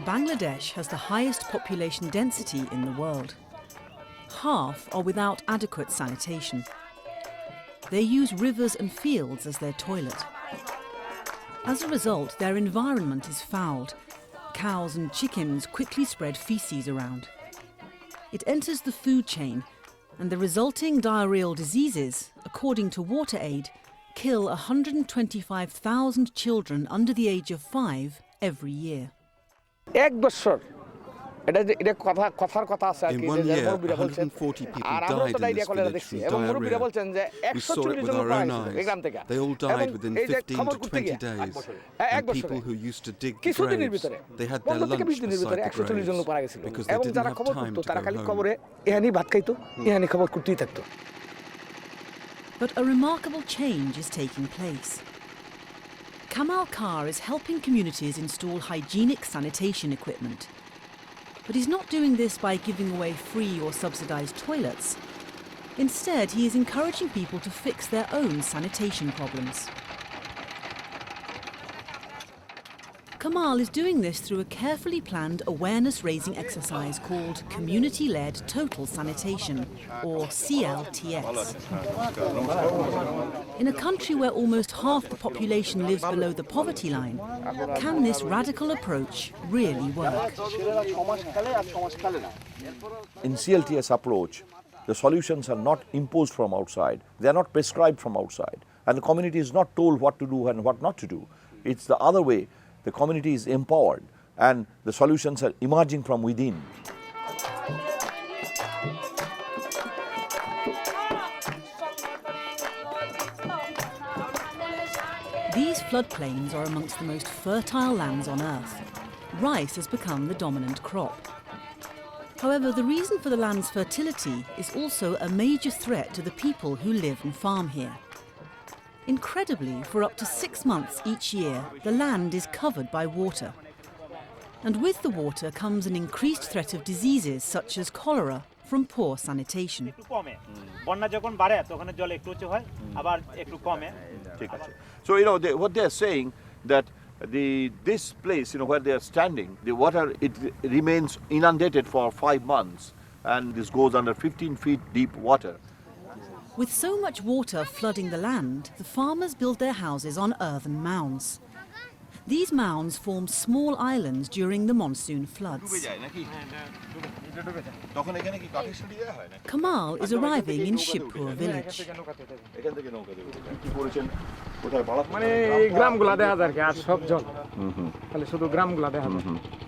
Bangladesh has the highest population density in the world. Half are without adequate sanitation. They use rivers and fields as their toilet. As a result, their environment is fouled. Cows and chickens quickly spread feces around. It enters the food chain, and the resulting diarrheal diseases, according to WaterAid, kill 125,000 children under the age of 5 every year. In 1 year, 140 people died in this village from diarrhea. We saw it with our own eyes. They all died within 15 to 20 days. And people who used to dig the graves, they had their lunch beside the graves because they didn't have time to go home. But a remarkable change is taking place. Kamal Kar is helping communities install hygienic sanitation equipment. But he's not doing this by giving away free or subsidised toilets. Instead, he is encouraging people to fix their own sanitation problems. Kamal is doing this through a carefully planned awareness-raising exercise called Community-Led Total Sanitation, or CLTS. In a country where almost half the population lives below the poverty line, can this radical approach really work? In CLTS approach, the solutions are not imposed from outside, they are not prescribed from outside, and the community is not told what to do and what not to do. It's the other way. The community is empowered and the solutions are emerging from within. These floodplains are amongst the most fertile lands on Earth. Rice has become the dominant crop. However, the reason for the land's fertility is also a major threat to the people who live and farm here. Incredibly, for up to 6 months each year, the land is covered by water. And with the water comes an increased threat of diseases such as cholera from poor sanitation. So, what they are saying that this place, where they are standing, the water, it remains inundated for 5 months, and this goes under 15 feet deep water. With so much water flooding the land, the farmers build their houses on earthen mounds. These mounds form small islands during the monsoon floods. Kamal is arriving in Shibpur village.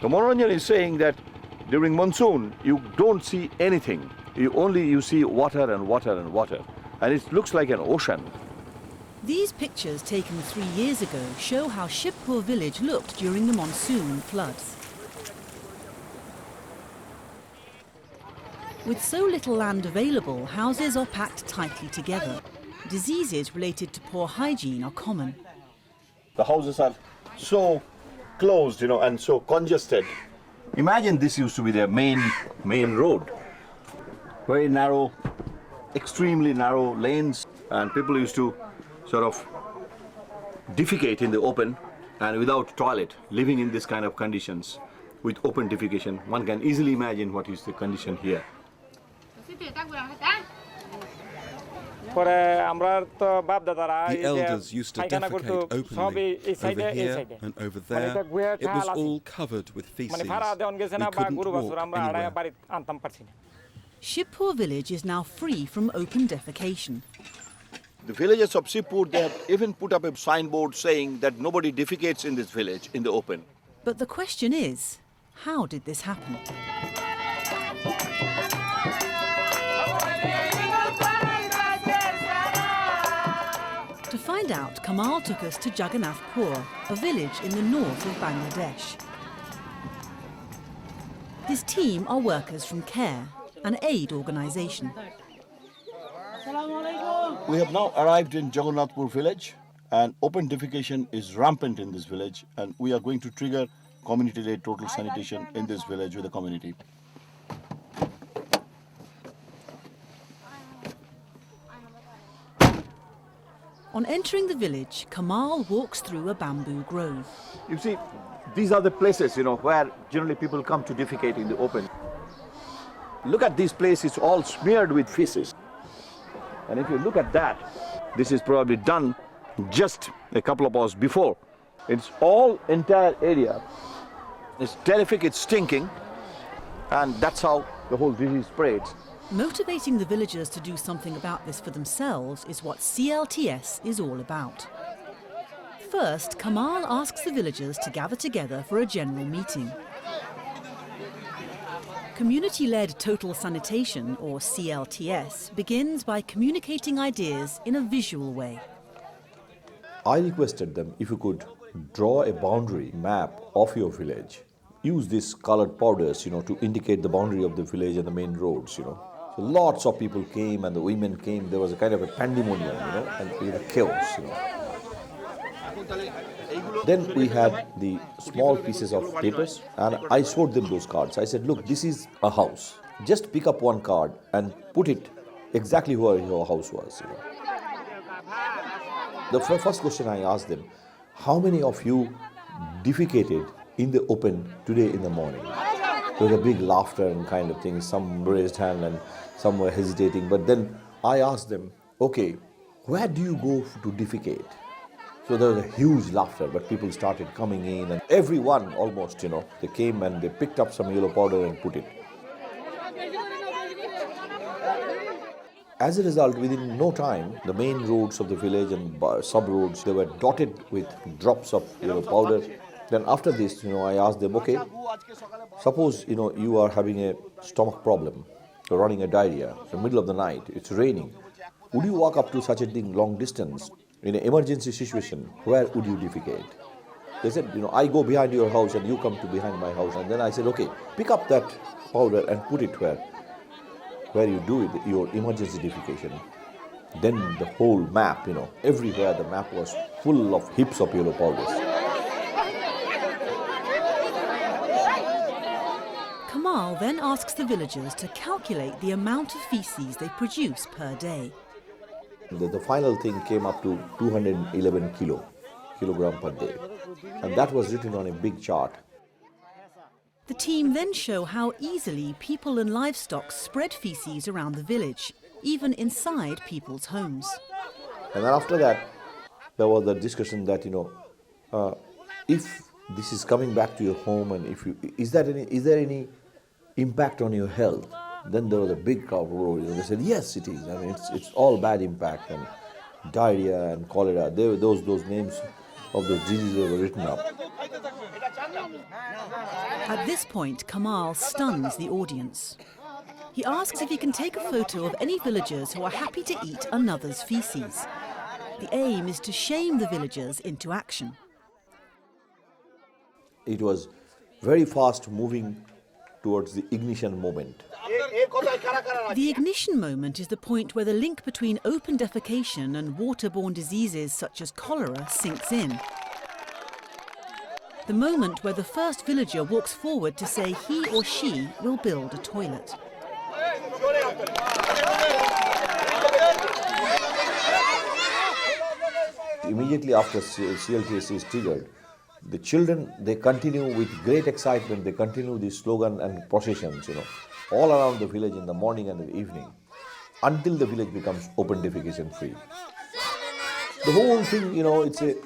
The MONARANJAN is saying that during monsoon, you don't see anything. You see water and water and water. And it looks like an ocean. These pictures taken 3 years ago show how Shibpur village looked during the monsoon floods. With so little land available, houses are packed tightly together. Diseases related to poor hygiene are common. The houses are so closed, and so congested. Imagine this used to be their main road. Very narrow, extremely narrow lanes, and people used to sort of defecate in the open and without toilet, living in this kind of conditions with open defecation. One can easily imagine what is the condition here. The elders used to defecate openly over here and over there. It was all covered with feces. We couldn't walk anywhere. Shibpur village is now free from open defecation. The villagers of Shibpur, they have even put up a signboard saying that nobody defecates in this village in the open. But the question is, how did this happen? To find out, Kamal took us to Jagannathpur, a village in the north of Bangladesh. His team are workers from CARE, an aid organisation. We have now arrived in Jagannathpur village, and open defecation is rampant in this village, and we are going to trigger community-led total sanitation in this village with the community. On entering the village, Kamal walks through a bamboo grove. You see, these are the places, where generally people come to defecate in the open. Look at this place, it's all smeared with feces. And if you look at that, this is probably done just a couple of hours before. It's all entire area. It's terrific, it's stinking, and that's how the whole disease spreads. Motivating the villagers to do something about this for themselves is what CLTS is all about. First, Kamal asks the villagers to gather together for a general meeting. Community-led total sanitation, or CLTS, begins by communicating ideas in a visual way. I requested them if you could draw a boundary map of your village. Use these colored powders, to indicate the boundary of the village and the main roads, So lots of people came and the women came. There was a kind of a pandemonium, and it was chaos, Then we had the small pieces of papers and I showed them those cards. I said, look, this is a house. Just pick up one card and put it exactly where your house was, The first question I asked them, how many of you defecated in the open today in the morning? There was a big laughter and kind of thing. Some raised hand and some were hesitating. But then I asked them, okay, where do you go to defecate? So there was a huge laughter, but people started coming in and everyone almost, they came and they picked up some yellow powder and put it. As a result, within no time, the main roads of the village and sub-roads, they were dotted with drops of yellow powder. Then after this, I asked them, okay, suppose, you are having a stomach problem, you're running a diarrhea, in the middle of the night, it's raining. Would you walk up to such a thing long distance? In an emergency situation, where would you defecate? They said, I go behind your house and you come to behind my house. And then I said, okay, pick up that powder and put it where you do it, your emergency defecation. Then the whole map, everywhere the map was full of heaps of yellow powders. Kamal then asks the villagers to calculate the amount of feces they produce per day. The final thing came up to 211 kilogram per day. And that was written on a big chart. The team then show how easily people and livestock spread feces around the village, even inside people's homes. And then after that, there was the discussion that, if this is coming back to your home and is there any impact on your health? Then there was a big uproar. They said, yes, it is. I mean, it's all bad impact, and diarrhea and cholera. Those names of those diseases were written up. At this point, Kamal stuns the audience. He asks if he can take a photo of any villagers who are happy to eat another's feces. The aim is to shame the villagers into action. It was very fast moving towards the ignition moment. The ignition moment is the point where the link between open defecation and waterborne diseases such as cholera sinks in. The moment where the first villager walks forward to say he or she will build a toilet. Immediately after CLTS is triggered, the children, they continue with great excitement, they continue the slogan and processions, all around the village in the morning and the evening, until the village becomes open defecation free. The whole thing,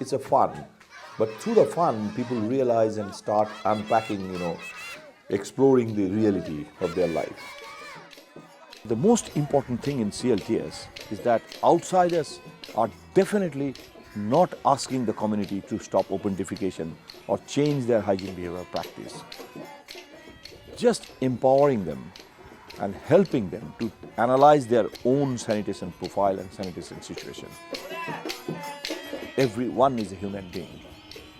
it's a fun. But through the fun, people realize and start unpacking, exploring the reality of their life. The most important thing in CLTS is that outsiders are definitely not asking the community to stop open defecation or change their hygiene behavior practice. Just empowering them and helping them to analyze their own sanitation profile and sanitation situation. Everyone is a human being,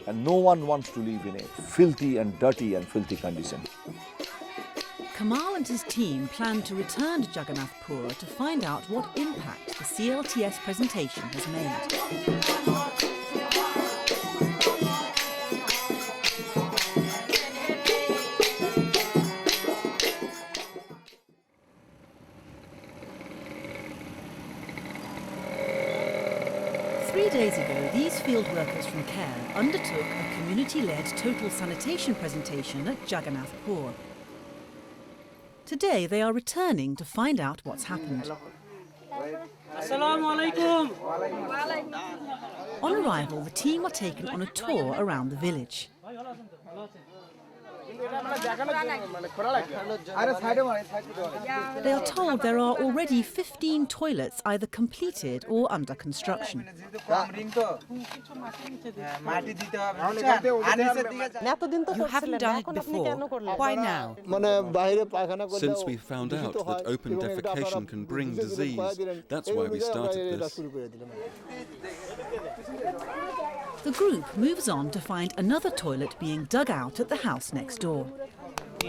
and no one wants to live in a filthy condition. Kamal and his team plan to return to Jagannathpur to find out what impact the CLTS presentation has made. 3 days ago, these field workers from CARE undertook a community-led total sanitation presentation at Jagannathpur. Today, they are returning to find out what's happened. On arrival, the team are taken on a tour around the village. They are told there are already 15 toilets either completed or under construction. You haven't done it before. Why now? Since we found out that open defecation can bring disease, that's why we started this. The group moves on to find another toilet being dug out at the house next door. We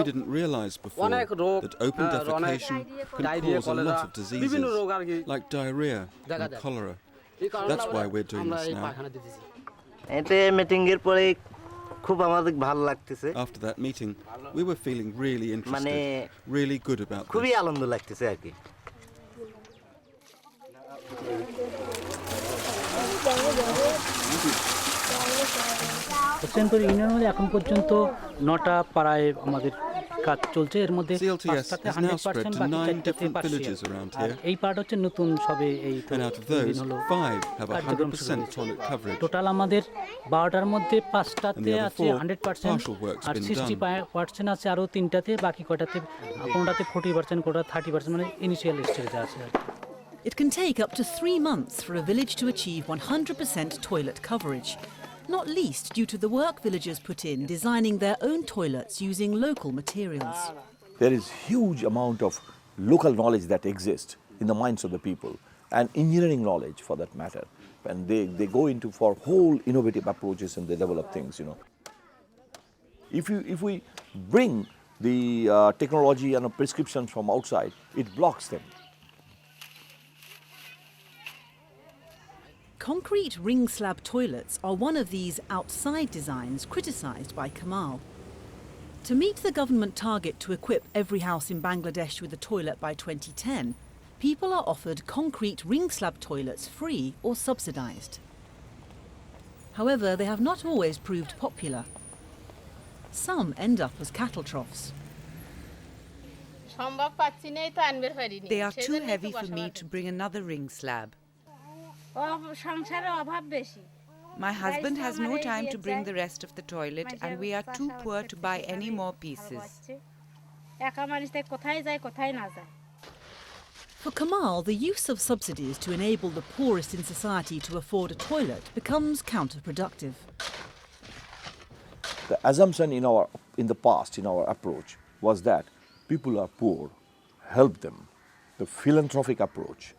didn't realize before that open defecation can cause a lot of diseases, like diarrhea and cholera. That's why we're doing this now. After that meeting, we were feeling really interested, really good about this. CLTS has now spread to 9 different villages around here, and out of those, 5 have 100% toilet coverage, and the other 4, partial work's been done. It can take up to 3 months for a village to achieve 100% toilet coverage, not least due to the work villagers put in designing their own toilets using local materials. There is huge amount of local knowledge that exists in the minds of the people, and engineering knowledge for that matter. And they go into for whole innovative approaches and they develop things, you know. If we bring the technology and prescriptions from outside, it blocks them. Concrete ring slab toilets are one of these outside designs criticised by KAMAL. To meet the government target to equip every house in Bangladesh with a toilet by 2010, people are offered concrete ring slab toilets free or subsidised. However, they have not always proved popular. Some end up as cattle troughs. They are too heavy for me to bring another ring slab. My husband has no time to bring the rest of the toilet, and we are too poor to buy any more pieces. For KAMAL, the use of subsidies to enable the poorest in society to afford a toilet becomes counterproductive. The assumption in the past, in our approach, was that people are poor, help them. The philanthropic approach,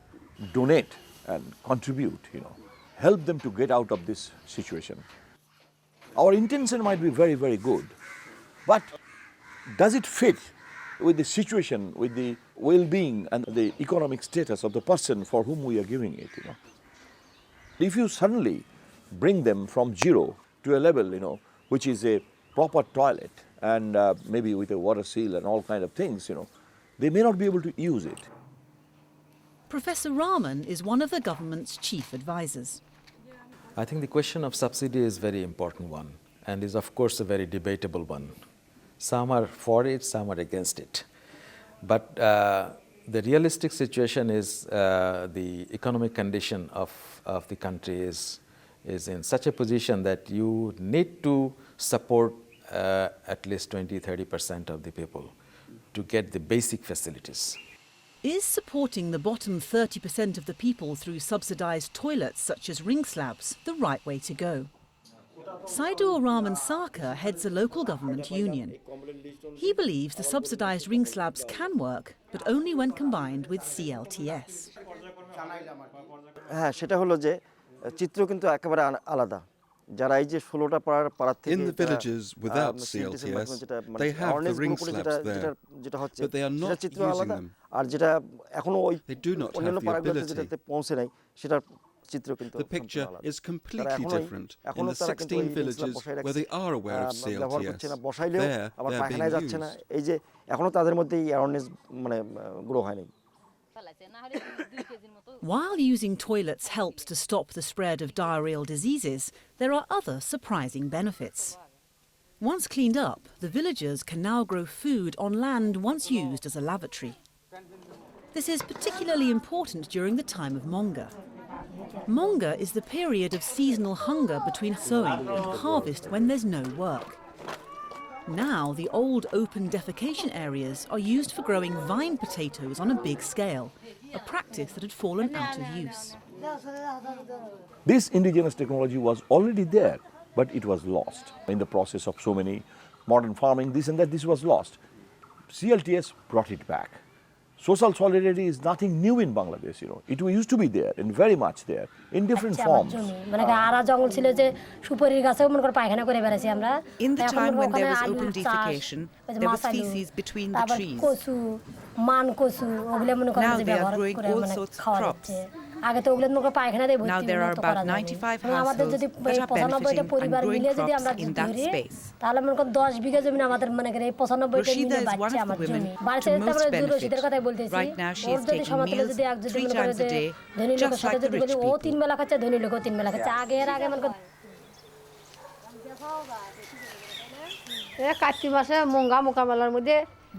donate and contribute, you know, help them to get out of this situation. Our intention might be very, very good, but does it fit with the situation, with the well-being and the economic status of the person for whom we are giving it, you know? If you suddenly bring them from zero to a level, you know, which is a proper toilet and maybe with a water seal and all kind of things, you know, they may not be able to use it. Professor RAHMAN is one of the government's chief advisors. I think the question of subsidy is a very important one and is of course a very debatable one. Some are for it, some are against it. But the realistic situation is the economic condition of the country is in such a position that you need to support at least 20–30% of the people to get the basic facilities. Is supporting the bottom 30% of the people through subsidised toilets such as ring slabs the right way to go? SAIDUR Rahman SARKER heads a local government union. He believes the subsidised ring slabs can work, but only when combined with CLTS. In the villages without CLTS, they have the ring slabs there, but they are not using them. They do not have the ability. The picture is completely different in the 16 villages where they are aware of CLTS. There, they're being used. While using toilets helps to stop the spread of diarrheal diseases, there are other surprising benefits. Once cleaned up, the villagers can now grow food on land once used as a lavatory. This is particularly important during the time of Monga. Monga is the period of seasonal hunger between sowing and harvest when there's no work. Now the old open defecation areas are used for growing vine potatoes on a big scale, a practice that had fallen out of use. This indigenous technology was already there, but it was lost. In the process of so many modern farming, this and that, this was lost. CLTS brought it back. Social solidarity is nothing new in Bangladesh, you know. It used to be there and very much there in different forms. In the time when there was open defecation, there was feces between the trees. Now they are growing all sorts of crops. Now there are about 95 households that are benefiting and growing crops in that space. Rochida is one of the women to most benefit. Right now she is taking meals 3 times a day, just like the rich people.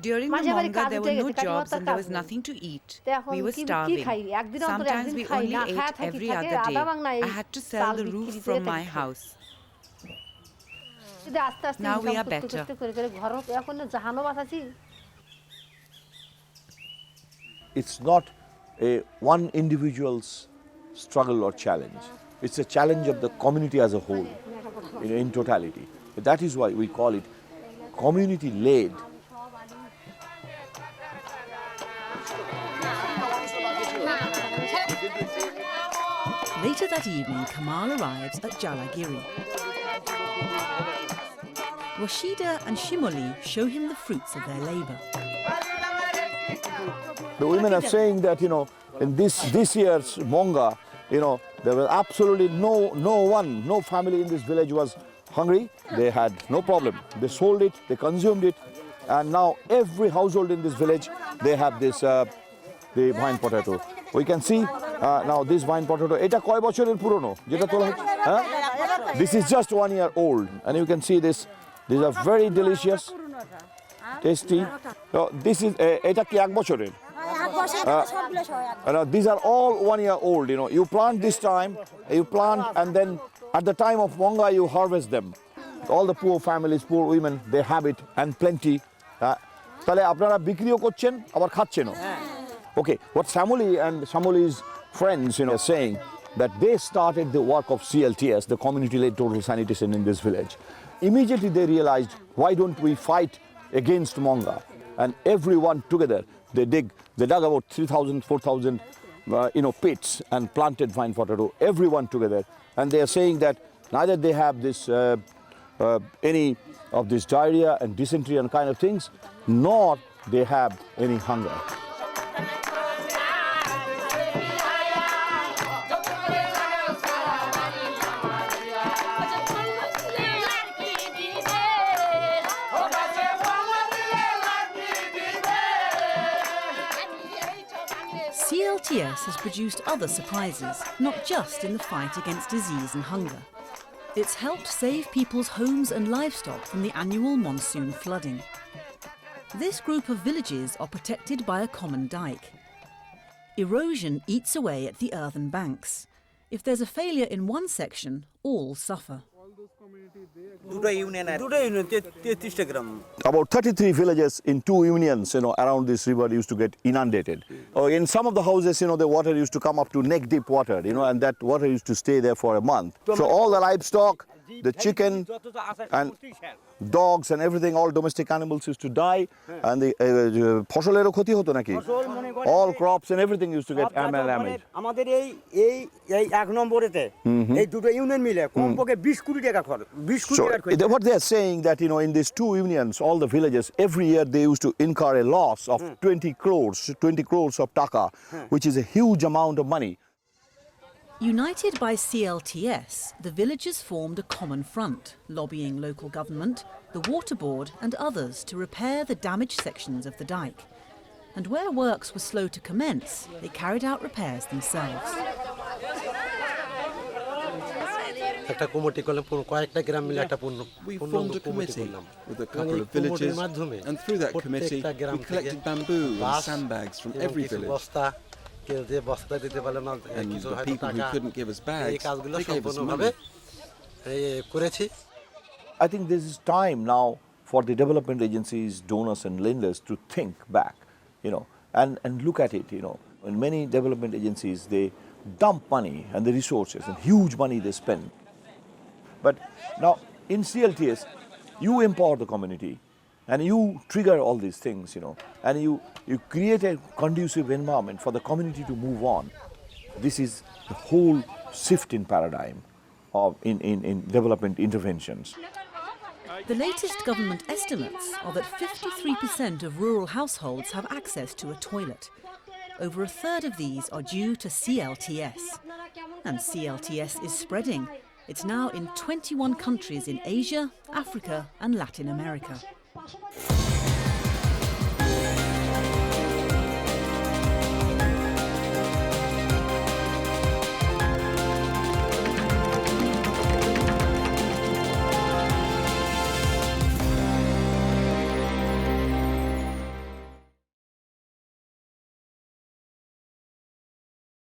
During the Monga, there were no jobs and there was nothing to eat. We were starving. Sometimes we only ate every other day. I had to sell the roof from my house. Now we are better. It's not one individual's struggle or challenge. It's a challenge of the community as a whole, in totality. That is why we call it community-led. Later that evening, Kamal arrives at Jalagiri. Rochida and Shimoli show him the fruits of their labour. The women are saying that, you know, in this year's Monga, you know, there was absolutely no family in this village was hungry. They had no problem. They sold it, they consumed it, and now every household in this village, they have this the vine potato. We can see now this vine potato. Eta koi bochorer purono? Jeta tola hoche? This is just 1 year old, and you can see this. These are very delicious, tasty. This is eta ki ek bochorer? These are all 1 year old. You know, you plant this time, you plant, and then at the time of Monga you harvest them. All the poor families, poor women, they have it and plenty. তাহলে আপনারা বিক্রিও করছেন আবার খাচ্ছেনও. Okay, what Samuli and Samuli's friends, you know, are saying that they started the work of CLTS, the community-led total sanitation in this village. Immediately they realized, why don't we fight against Monga? And everyone together, they dug about 3,000, 4,000, pits and planted vine potato, everyone together. And they are saying that neither they have this, any of this diarrhea and dysentery and kind of things, nor they have any hunger. CLTS has produced other surprises, not just in the fight against disease and hunger. It's helped save people's homes and livestock from the annual monsoon flooding. This group of villages are protected by a common dike. Erosion eats away at the earthen banks. If there's a failure in one section, all suffer. About 33 villages in 2 unions, you know, around this river used to get inundated. In some of the houses, you know, the water used to come up to neck deep water, you know, and that water used to stay there for a month. So all the livestock, the chicken and dogs and everything, all domestic animals used to die, and the ফসলেরও ক্ষতি হতো নাকি? All crops and everything used to get damaged. আমাদের এই এক নম্বরেতে এই দুটো union মিলে কমপক্ষে 20 কোটি টাকা খরচ 20 কোটি টাকা খরচ. What they are saying that, you know, in these 2 unions, all the villages, every year they used to incur a loss of 20 crores of taka, which is a huge amount of money. United by CLTS, the villagers formed a common front, lobbying local government, the water board and others to repair the damaged sections of the dike. And where works were slow to commence, they carried out repairs themselves. We formed a committee with a couple of villages, and through that committee we collected bamboo and sandbags from every village. And the people who couldn't give us bags, they gave us money. I think this is time now for the development agencies, donors and lenders to think back, and look at it, In many development agencies, they dump money and the resources and huge money they spend. But now in CLTS, you empower the community and you trigger all these things, and you create a conducive environment for the community to move on. This is the whole shift in paradigm in development interventions. The latest government estimates are that 53% of rural households have access to a toilet. Over a third of these are due to CLTS. And CLTS is spreading. It's now in 21 countries in Asia, Africa and Latin America.